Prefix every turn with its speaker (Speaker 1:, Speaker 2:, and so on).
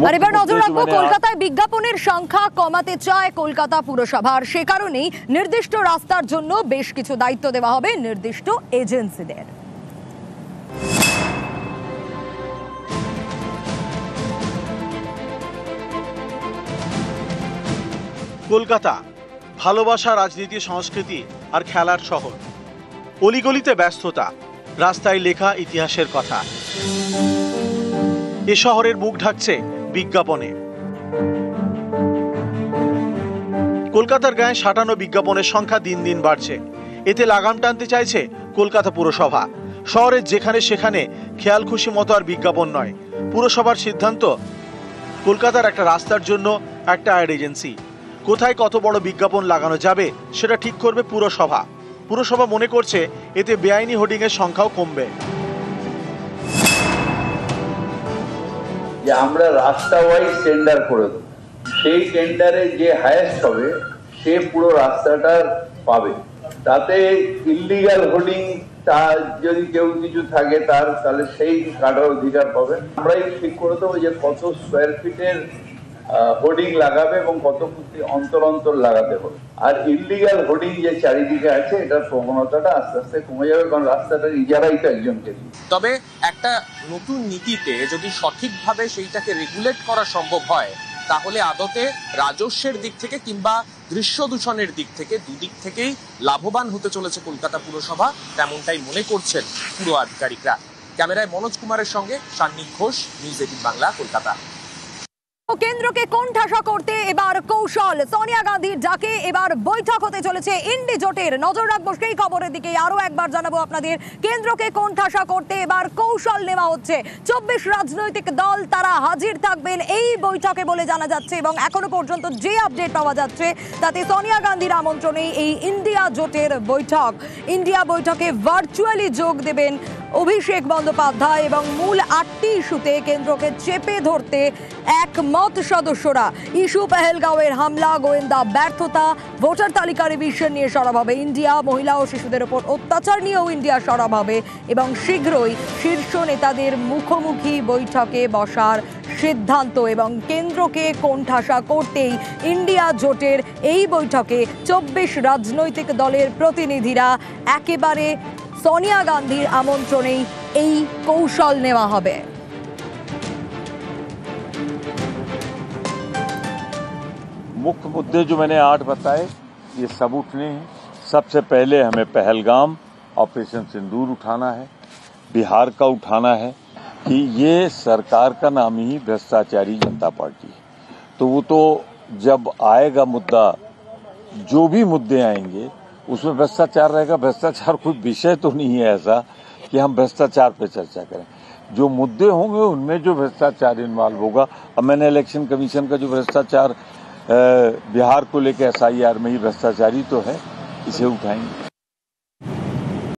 Speaker 1: আর এবার নজর রাখবো কলকাতায় বিজ্ঞাপনের সংখ্যা কমাতে চায় কলকাতা পুরসভার, সে কারণেই নির্দিষ্ট রাস্তার জন্য বেশ কিছু দায়িত্ব দেওয়া হবে নির্দিষ্ট এজেন্সিদের।
Speaker 2: কলকাতা ভালোবাসা, রাজনীতি, সংস্কৃতি আর খেলার শহর। অলিগলিতে ব্যস্ততা, রাস্তায় লেখা ইতিহাসের কথা। এ শহরের মুখ ঢাকছে বিজ্ঞাপনে। কলকাতার গায়ে সাঁটানো বিজ্ঞাপনের সংখ্যা দিন দিন বাড়ছে। এতে লাগাম টানতে চাইছে কলকাতা পুরসভা। শহরের যেখানে সেখানে খেয়াল খুশি মতো আর বিজ্ঞাপন নয়। পুরসভার সিদ্ধান্ত, কলকাতার একটা রাস্তার জন্য একটা অ্যাড এজেন্সি। কোথায় কত বড় বিজ্ঞাপন লাগানো যাবে সেটা ঠিক করবে পুরসভা। পুরসভা মনে করছে এতে বেআইনি হোর্ডিং এর সংখ্যাও কমবে।
Speaker 3: যে আমরা রাস্তা ওয়াইজ টেন্ডার করে দেবো, সেই টেন্ডারে যে হায়েস্ট হবে সে পুরো রাস্তাটা পাবে। তাতে ইলিগাল হোর্ডিং যদি কেউ কিছু থাকে তাহলে সেই কাটার অধিকার পাবে। আমরাই ঠিক করে দেবো যে কত স্কোয়ার ফিটের হোর্ডিং লাগাবে এবং কত অন্তর অন্তর লাগাতে হবে। আর ইলিগাল হোর্ডিং যে চারিদিকে আছে এটার প্রবণতাটা আস্তে আস্তে কমে যাবে, কারণ রাস্তাটা ইজারাই তো একজনকে দিই।
Speaker 4: তবে একটা নতুন নীতিতে যদি সঠিকভাবে সেইটাকে রেগুলেট করা সম্ভব হয়, তাহলে আদতে রাজস্বের দিক থেকে কিংবা দৃশ্য দূষণের দিক থেকে দুদিক থেকেই লাভবান হতে চলেছে কলকাতা পুরসভা, তেমনটাই মনে করছেন পুর আধিকারিকরা। ক্যামেরায় মনোজ কুমারের সঙ্গে সান্নিক ঘোষ, নিউজ 18 বাংলা, কলকাতা।
Speaker 1: কেন্দ্রকে কোণঠাসা করতে এবার কৌশল। সোনিয়া গান্ধীর ডাকে এবার বৈঠক হতে চলেছে ইন্ডি জোটের। নজর রাখবো সেই খবরের দিকে। আরো একবার জানাবো আপনাদের, কেন্দ্রকে কোণঠাসা করতে এবার কৌশল নেওয়া হচ্ছে। 24 রাজনৈতিক দল তারা হাজির থাকবেন এই বৈঠকে বলে জানা যাচ্ছে, এবং এখনো পর্যন্ত যে আপডেট পাওয়া যাচ্ছে তাতে সোনিয়া গান্ধীর আমন্ত্রণে এই ইন্ডিয়া জোটের বৈঠক। ইন্ডিয়া বৈঠকে ভার্চুয়ালি যোগ দেবেন অভিষেক বন্দ্যোপাধ্যায়, এবং মূল 8টি ইস্যুতে কেন্দ্রকে চেপে ধরতে একমত সদস্যরা। ইস্যু পেহেলগাঁওয়ের হামলা, গোয়েন্দা ব্যর্থতা, ভোটার তালিকা রিভিশন নিয়ে সরব হবে ইন্ডিয়া, মহিলা ও শিশুদের ওপর অত্যাচার নিয়েও ইন্ডিয়া সরব হবে, এবং শীঘ্রই শীর্ষ নেতাদের মুখোমুখি বৈঠকে বসার সিদ্ধান্ত। এবং কেন্দ্রকে কোণঠাসা করতেই ইন্ডিয়া জোটের এই বৈঠকে 24 রাজনৈতিক দলের প্রতিনিধিরা একেবারে সোনিয়া গান্ধীর আমন্ত্রণেই এই কৌশল নেওয়া হবে।
Speaker 5: मुख्य मुद्दे जो मैंने 8 बताए ये सब उठने हैं। सबसे पहले हमें पहलगाम ऑपरेशन सिंदूर उठाना है, बिहार का उठाना है कि ये सरकार का नाम ही भ्रष्टाचारी जनता पार्टी है। तो वो तो जब आएगा मुद्दा, जो भी मुद्दे आएंगे उसमें भ्रष्टाचार रहेगा। भ्रष्टाचार कोई विषय तो नहीं है ऐसा कि हम भ्रष्टाचार पे चर्चा करें। जो मुद्दे होंगे उनमें जो भ्रष्टाचार इन्वॉल्व होगा, अब मैंने इलेक्शन कमीशन का जो भ्रष्टाचार बिहार को लेकर SIR में ही भ्रष्टाचारी तो है, इसे उठाएंगे।